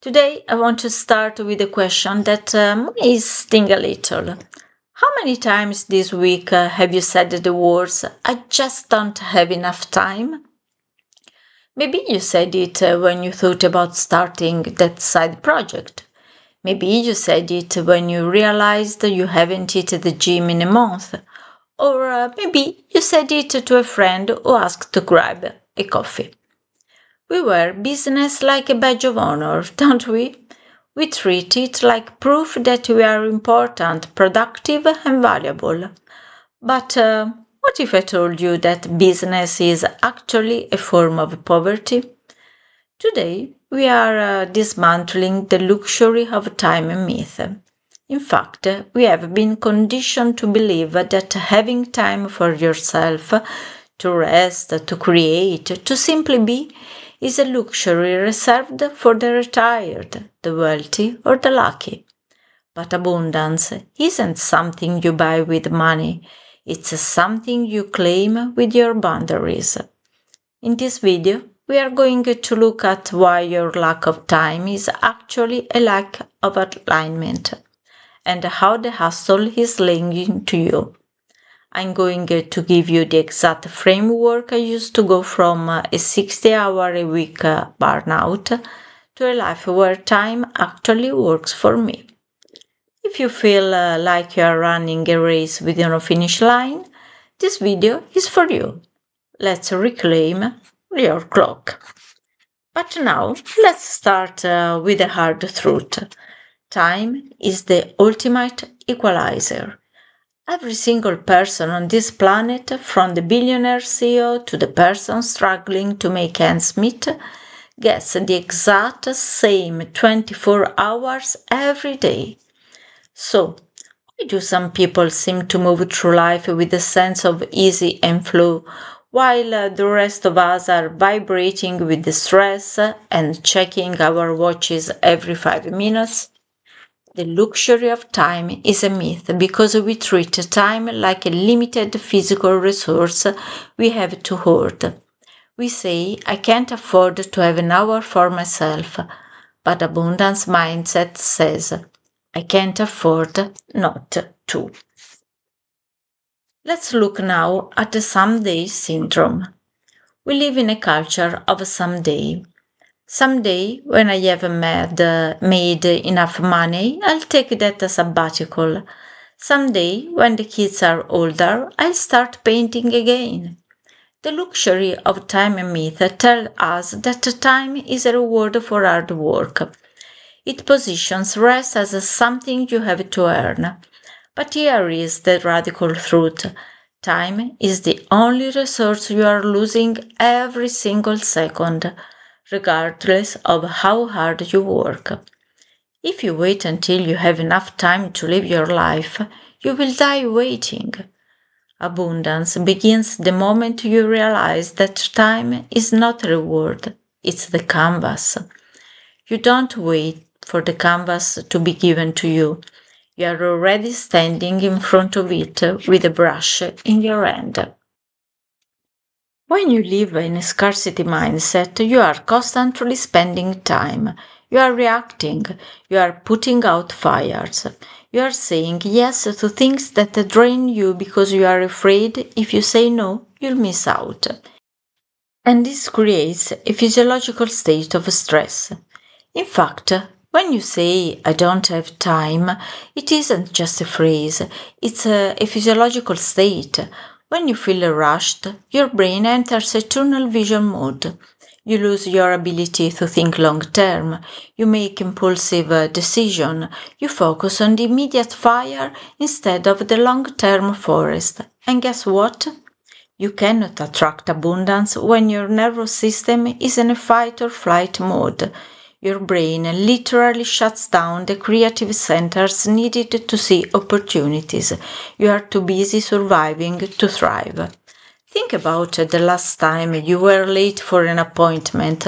Today, I want to start with a question that may sting a little. How many times this week have you said the words, I just don't have enough time? Maybe you said it when you thought about starting that side project. Maybe you said it when you realized you haven't hit the gym in a month. Or maybe you said it to a friend who asked to grab a coffee. We wear business like a badge of honor, don't we? We treat it like proof that we are important, productive, and valuable. But what if I told you that business is actually a form of poverty? Today, we are dismantling the luxury of time myth. In fact, we have been conditioned to believe that having time for yourself, to rest, to create, to simply be, is a luxury reserved for the retired, the wealthy, or the lucky. But abundance isn't something you buy with money, it's something you claim with your boundaries. In this video, we are going to look at why your lack of time is actually a lack of alignment and how the hustle is linking to you. I'm going to give you the exact framework I used to go from a 60-hour-a-week burnout to a life where time actually works for me. If you feel like you are running a race within a finish line, this video is for you. Let's reclaim your clock. But now, let's start with the hard truth. Time is the ultimate equalizer. Every single person on this planet, from the billionaire CEO to the person struggling to make ends meet, gets the exact same 24 hours every day. So, why do some people seem to move through life with a sense of ease and flow, while the rest of us are vibrating with the stress and checking our watches every 5 minutes? The luxury of time is a myth because we treat time like a limited physical resource we have to hoard. We say, I can't afford to have an hour for myself, but abundance mindset says, I can't afford not to. Let's look now at the someday syndrome. We live in a culture of someday. Someday, when I have made enough money, I'll take that as sabbatical. Someday, when the kids are older, I'll start painting again. The luxury of time and myth tell us that time is a reward for hard work. It positions rest as something you have to earn. But here is the radical truth. Time is the only resource you are losing every single second, regardless of how hard you work. If you wait until you have enough time to live your life, you will die waiting. Abundance begins the moment you realize that time is not a reward, it's the canvas. You don't wait for the canvas to be given to you. You are already standing in front of it with a brush in your hand. When you live in a scarcity mindset, you are constantly spending time. You are reacting. You are putting out fires. You are saying yes to things that drain you because you are afraid if you say no, you'll miss out. And this creates a physiological state of stress. In fact, when you say, I don't have time, it isn't just a phrase, it's a physiological state. When you feel rushed, your brain enters a tunnel vision mode. You lose your ability to think long term. You make impulsive decisions. You focus on the immediate fire instead of the long term forest. And guess what? You cannot attract abundance when your nervous system is in a fight or flight mode. Your brain literally shuts down the creative centers needed to see opportunities. You are too busy surviving to thrive. Think about the last time you were late for an appointment.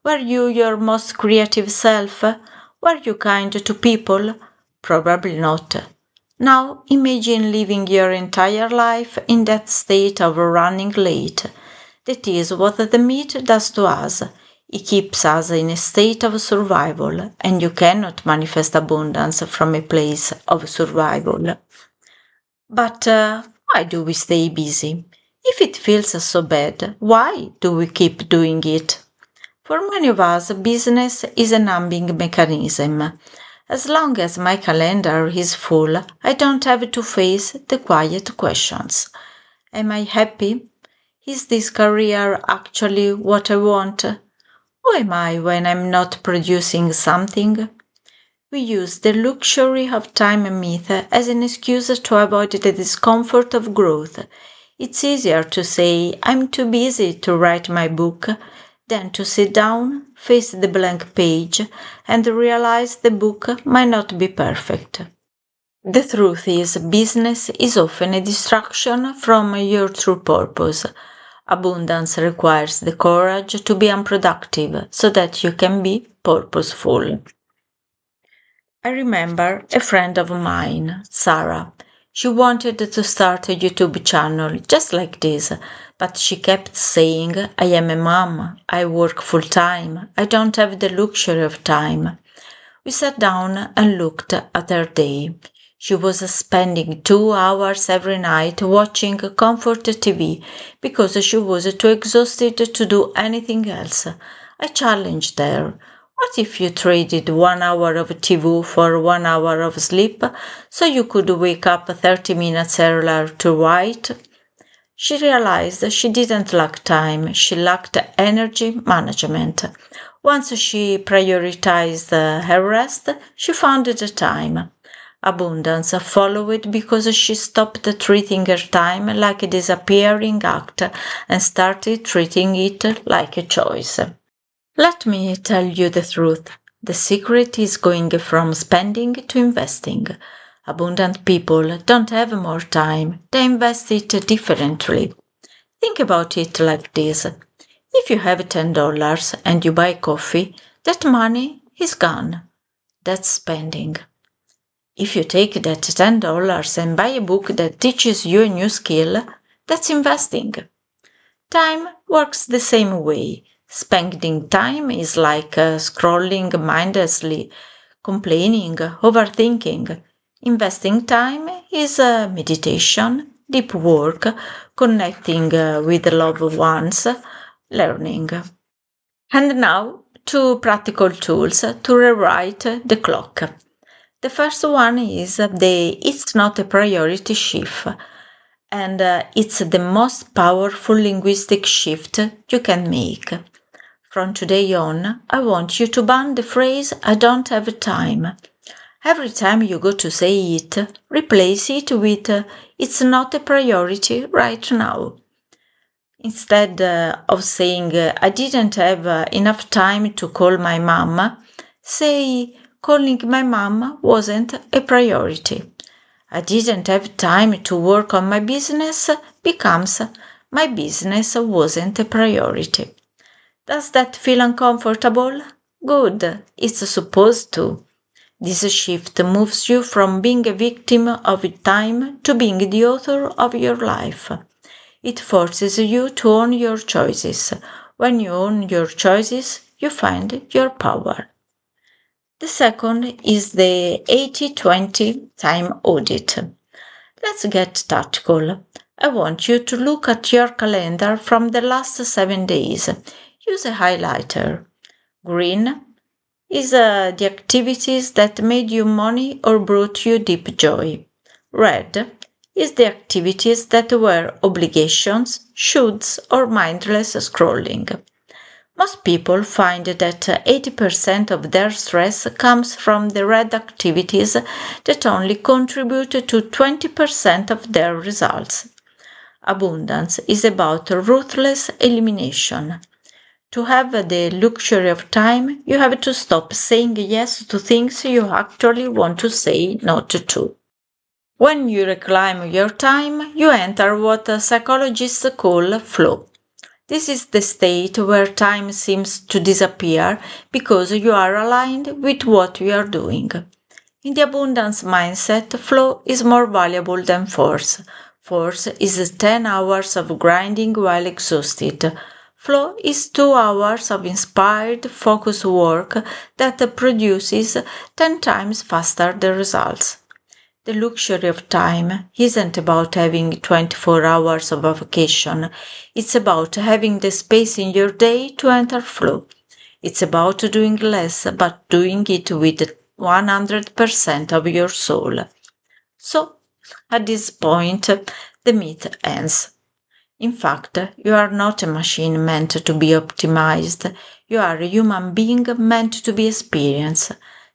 Were you your most creative self? Were you kind to people? Probably not. Now imagine living your entire life in that state of running late. That is what the myth does to us. It keeps us in a state of survival, and you cannot manifest abundance from a place of survival. But why do we stay busy? If it feels so bad, why do we keep doing it? For many of us, business is a numbing mechanism. As long as my calendar is full, I don't have to face the quiet questions. Am I happy? Is this career actually what I want? Who am I when I'm not producing something? We use the luxury of time myth as an excuse to avoid the discomfort of growth. It's easier to say, I'm too busy to write my book, than to sit down, face the blank page, and realize the book might not be perfect. The truth is, business is often a distraction from your true purpose. Abundance requires the courage to be unproductive so that you can be purposeful. I remember a friend of mine, Sarah. She wanted to start a YouTube channel just like this, but she kept saying, I am a mom, I work full time, I don't have the luxury of time. We sat down and looked at her day. She was spending 2 hours every night watching comfort TV because she was too exhausted to do anything else. I challenged her. What if you traded 1 hour of TV for 1 hour of sleep so you could wake up 30 minutes earlier to write? She realized she didn't lack time, she lacked energy management. Once she prioritized her rest, she found the time. Abundance followed because she stopped treating her time like a disappearing act and started treating it like a choice. Let me tell you the truth. The secret is going from spending to investing. Abundant people don't have more time, they invest it differently. Think about it like this. If you have $10 and you buy coffee, that money is gone. That's spending. If you take that $10 and buy a book that teaches you a new skill, that's investing. Time works the same way. Spending time is like scrolling mindlessly, complaining, overthinking. Investing time is meditation, deep work, connecting with loved ones, learning. And now, two practical tools to rewrite the clock. The first one is the It's Not a Priority shift, and it's the most powerful linguistic shift you can make. From today on, I want you to ban the phrase I don't have time. Every time you go to say it, replace it with it's not a priority right now. Instead of saying I didn't have enough time to call my mom, say calling my mom wasn't a priority. I didn't have time to work on my business becomes my business wasn't a priority. Does that feel uncomfortable? Good, it's supposed to. This shift moves you from being a victim of time to being the author of your life. It forces you to own your choices. When you own your choices, you find your power. The second is the 80-20 time audit. Let's get tactical. I want you to look at your calendar from the last 7 days. Use a highlighter. Green is the activities that made you money or brought you deep joy. Red is the activities that were obligations, shoulds, or mindless scrolling. Most people find that 80% of their stress comes from the red activities that only contribute to 20% of their results. Abundance is about ruthless elimination. To have the luxury of time, you have to stop saying yes to things you actually want to say no to. When you reclaim your time, you enter what psychologists call flow. This is the state where time seems to disappear because you are aligned with what you are doing. In the abundance mindset, flow is more valuable than force. Force is 10 hours of grinding while exhausted. Flow is 2 hours of inspired, focused work that produces 10 times faster the results. The luxury of time isn't about having 24 hours of a vacation. It's about having the space in your day to enter flow. It's about doing less, but doing it with 100% of your soul. So, at this point, the myth ends. In fact, you are not a machine meant to be optimized. You are a human being meant to be experienced.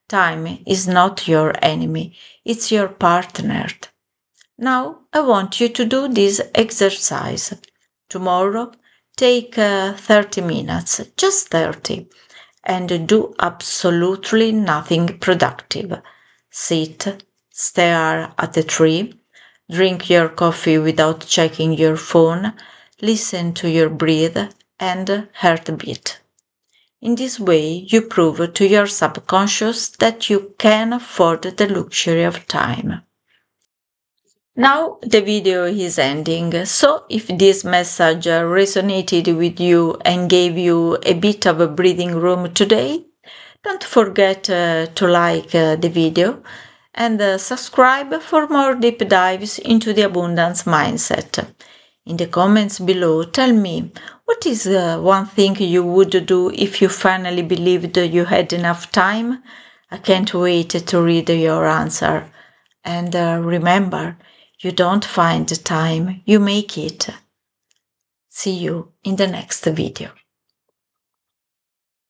Time is not your enemy, it's your partner. Now, I want you to do this exercise. Tomorrow, take 30 minutes, just 30, and do absolutely nothing productive. Sit, stare at a tree, drink your coffee without checking your phone, listen to your breath and heartbeat. In this way, you prove to your subconscious that you can afford the luxury of time. Now the video is ending, so if this message resonated with you and gave you a bit of a breathing room today, don't forget to like the video and subscribe for more deep dives into the abundance mindset. In the comments below, tell me, what is one thing you would do if you finally believed you had enough time? I can't wait to read your answer. And remember, you don't find the time, you make it. See you in the next video.